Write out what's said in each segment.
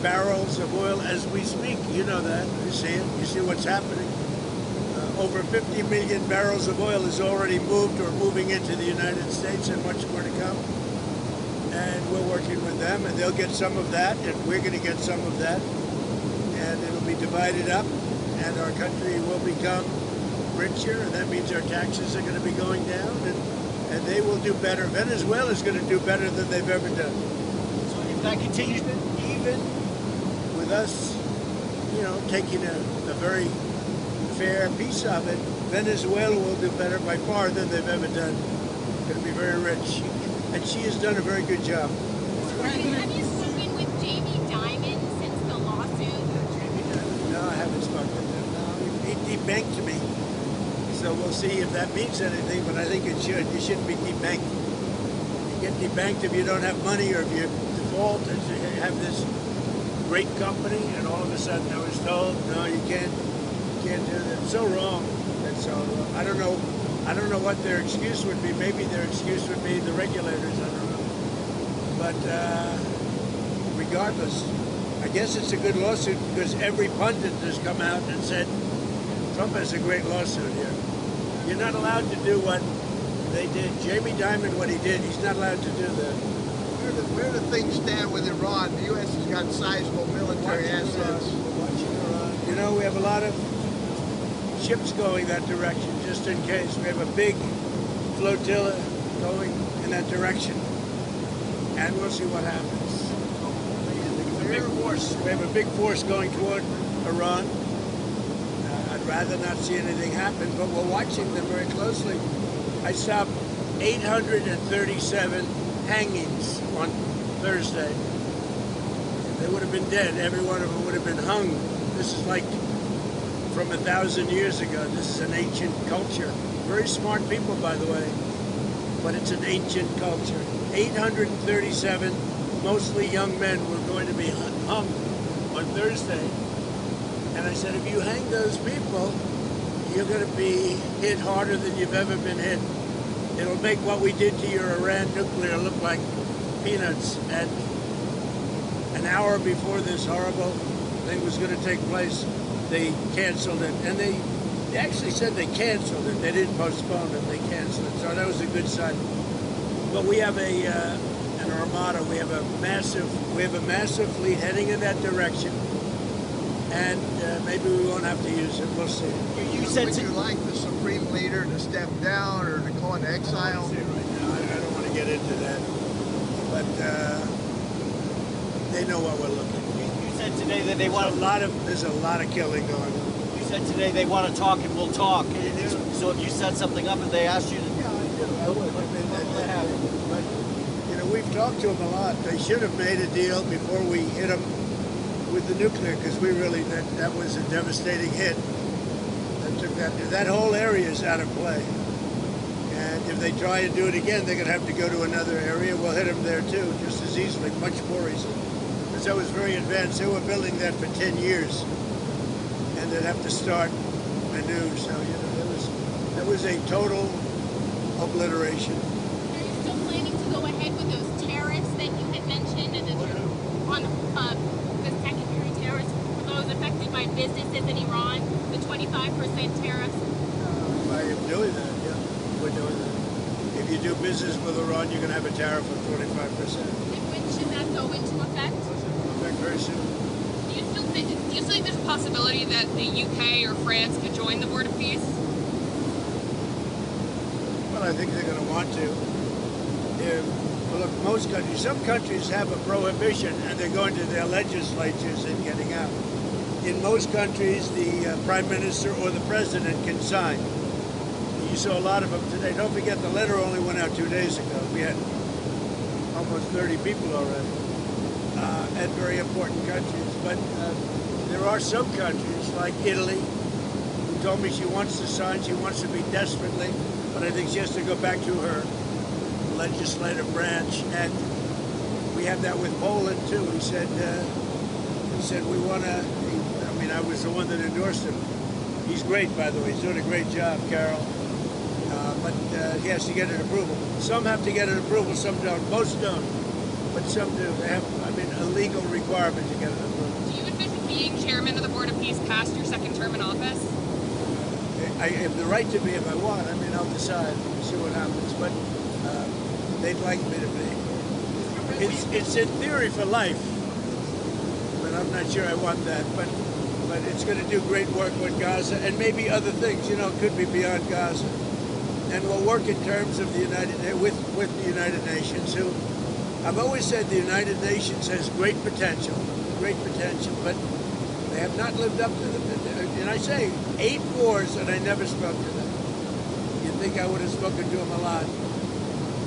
barrels of oil as we speak. You know that. You see it. You see what's happening. Over 50 million barrels of oil is already moved or moving into the United States, and much more to come. And we're working with them, and they'll get some of that, and we're going to get some of that. And it'll be divided up, and our country will become richer, and that means our taxes are going to be going down, and they will do better. Venezuela is going to do better than they've ever done. So if that continues, even with us, you know, taking a very fair piece of it, Venezuela will do better by far than they've ever done. Going to be very rich, and she has done a very good job. Have you spoken with Jamie Dimon since the lawsuit? Jamie Dimon? No, I haven't spoken with him. No, he debanked me, so we'll see if that means anything. But I think it should. You shouldn't be debanked. You get debanked if you don't have money or if you default and you have this great company, and all of a sudden I was told, no, you can't do that. It's so wrong. That's so wrong. I don't know what their excuse would be. Maybe their excuse would be the regulators. I don't know. But regardless, I guess it's a good lawsuit because every pundit has come out and said Trump has a great lawsuit here. You're not allowed to do what they did. Jamie Dimon, what he did, he's not allowed to do that. Where do things stand with Iran? The U.S. has got sizable military assets. You know, we have a lot of ships going that direction, just in case. We have a big flotilla going in that direction, and we'll see what happens. It's a big force. We have a big force going toward Iran. I'd rather not see anything happen, but we're watching them very closely. I stopped 837 hangings on Thursday. They would have been dead. Every one of them would have been hung. This is like from 1,000 years ago. This is an ancient culture. Very smart people, by the way, but it's an ancient culture. 837, mostly young men, were going to be hung on Thursday. And I said, if you hang those people, you're going to be hit harder than you've ever been hit. It'll make what we did to your Iran nuclear look like peanuts. And an hour before this horrible thing was going to take place, they canceled it. And they actually said they canceled it. They didn't postpone it. They canceled it. So that was a good sign. But we have an armada. We have a massive fleet heading in that direction. And maybe we won't have to use it. We'll see. Would you like the supreme leader to step down or to go into exile? Right now, I don't want to get into that. But they know what we're looking at. you said today that they want There's a lot of killing going on. You said today they want to talk and we'll talk. So if you set something up and they asked you to... Yeah, I would. But, you know, we've talked to them a lot. They should have made a deal before we hit them with the nuclear, because we really, that was a devastating hit. That whole area is out of play. And if they try to do it again, they're going to have to go to another area. We'll hit them there too, just as easily, much more easily. Because that was very advanced. They were building that for 10 years. And they'd have to start anew. So, you know, that was a total obliteration. Are you still planning to go ahead with those tariffs that you had mentioned on the secondary tariffs for those affected by businesses in Iran, the 25% tariffs? I am doing that, yeah. We're doing that. If you do business with Iran, you're going to have a tariff of 25%. And when should that go into effect? Effect very soon. Do you still think there's a possibility that the UK or France could join the Board of Peace? Well, I think they're going to want to. Look, most countries, some countries have a prohibition, and they're going to their legislatures and getting out. In most countries, the prime minister or the president can sign. You saw a lot of them today. Don't forget, the letter only went out 2 days ago. We had almost 30 people already at very important countries. But there are some countries, like Italy, who told me she wants to sign. She wants to be desperately, but I think she has to go back to her legislative branch. And we have that with Poland too. He said we want to. I mean, I was the one that endorsed him. He's great, by the way. He's doing a great job, Carol. But he has to get an approval. Some have to get an approval, some don't. Most don't, but some do. They have. mean, a legal requirement to get it approved. Do you envision being chairman of the Board of Peace past your second term in office? I have the right to be if I want. I mean, I'll decide, see what happens. But they'd like me to be. It's in theory for life, but I'm not sure I want that. But it's going to do great work with Gaza and maybe other things. You know, it could be beyond Gaza. And we'll work in terms of the with the United Nations, who I've always said the United Nations has great potential, but they have not lived up to the. And I say 8 wars, and I never spoke to them. You'd think I would have spoken to them a lot,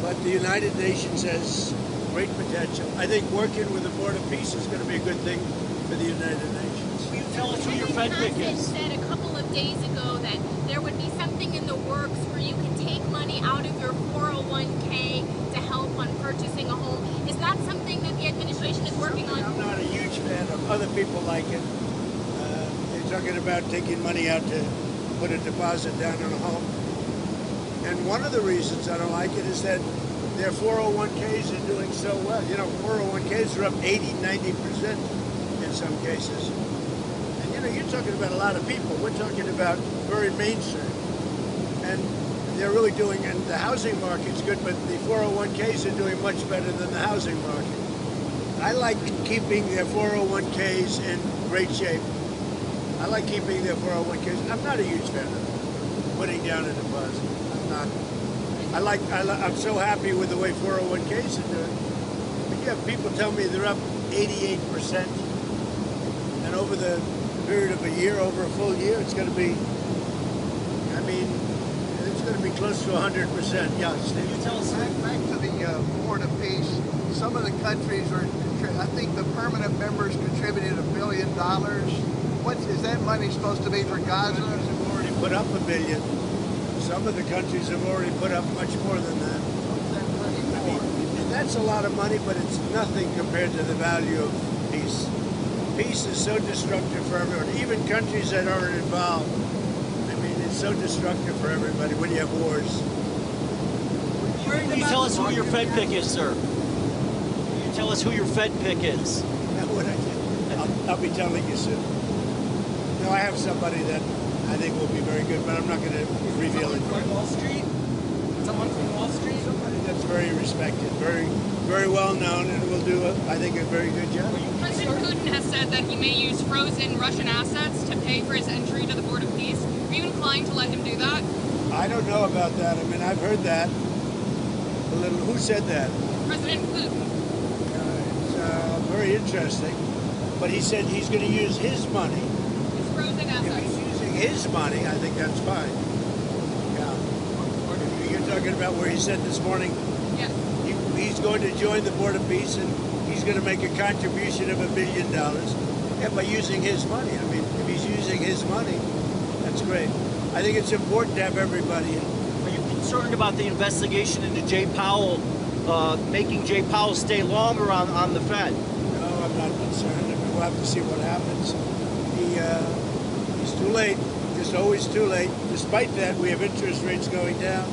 but the United Nations has great potential. I think working with the Board of Peace is going to be a good thing for the United Nations. Will you tell us who your Fed pick is? Said a couple of days ago that there would be something in the works where you can take money out of your 401k to help on purchasing a home. Is that something that the administration is working on? I'm not a huge fan of. Other people like it. They're talking about taking money out to put a deposit down on a home. And one of the reasons I don't like it is that their 401ks are doing so well. You know, 401ks are up 80, 90% in some cases. And you know, you're talking about a lot of people. We're talking about very mainstream. And they're really doing, and the housing market's good, but the 401ks are doing much better than the housing market. I like keeping their 401ks in great shape. I like keeping their 401ks. I'm not a huge fan of putting down a deposit. I'm not. I'm so happy with the way 401ks are doing. But you have people tell me they're up 88%. And over the period of a year, over a full year, it's going to be, I mean, it's going to be close to 100%. Yeah, Steve. You tell us. Back to the Board of Peace. Some of the countries are, I think the permanent members contributed $1 billion. What is that money supposed to be for Gaza? Countries have already put up $1 billion. Some of the countries have already put up much more than that. What's that money I for? mean, that's a lot of money, but it's nothing compared to the value of peace. Peace is so destructive for everyone, even countries that aren't involved. I mean, it's so destructive for everybody when you have wars. Will you tell us who your Fed pick is, sir? Will you tell us who your Fed pick is? Now, what I do, I'll be telling you soon. No, I have somebody that I think will be very good, but I'm not going to reveal it. From Wall Street? Someone from Wall Street? Somebody that's very respected, very, very well known, and will do, I think, a very good job. President Putin has said that he may use frozen Russian assets to pay for his entry to the Board of Peace. Are you inclined to let him do that? I don't know about that. I mean, I've heard that. A little. Who said that? President Putin. It's very interesting. But he said he's going to use his money. His frozen If assets. he's using his money, I think that's fine. Yeah. You're talking about where he said this morning Yes. he's going to join the Board of Peace and he's going to make a contribution of $1 billion. Yeah, by using his money. I mean, if he's using his money, that's great. I think it's important to have everybody in. Are you concerned about the investigation into Jay Powell, making Jay Powell stay longer on the Fed? No, I'm not concerned. I mean, we'll have to see what happens. He's too late. Just always too late. Despite that, we have interest rates going down.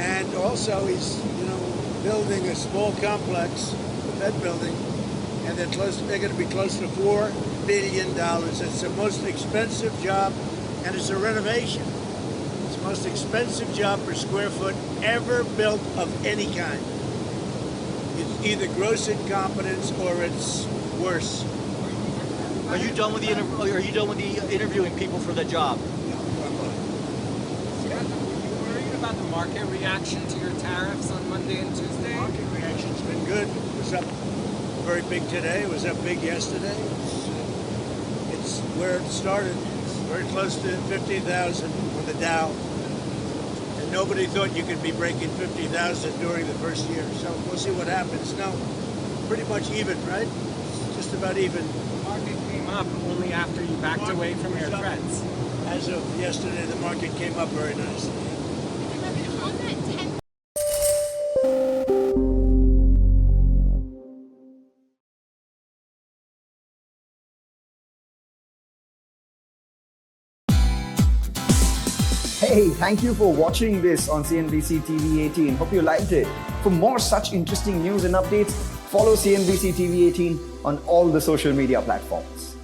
And also, he's, building a small complex, the Fed building, and they're going to be close to $4 billion. It's the most expensive job, and it's a renovation. It's the most expensive job per square foot ever built of any kind. It's either gross incompetence or it's worse. Are you done with the interviewing people for the job? Scott, were you worried about the market reaction to your tariffs on Monday and Tuesday? Market reaction's been good. It was up very big today. It was up big yesterday. It's where it started. It's very close to 50,000 on the Dow. And nobody thought you could be breaking 50,000 during the first year. So we'll see what happens. No, pretty much even, right? It's just about even. The market came up only after you backed away from your threats. As of yesterday, the market came up very nicely. On that 10th Hey, thank you for watching this on CNBC TV 18. Hope you liked it. For more such interesting news and updates, Follow CNBC TV 18 on all the social media platforms.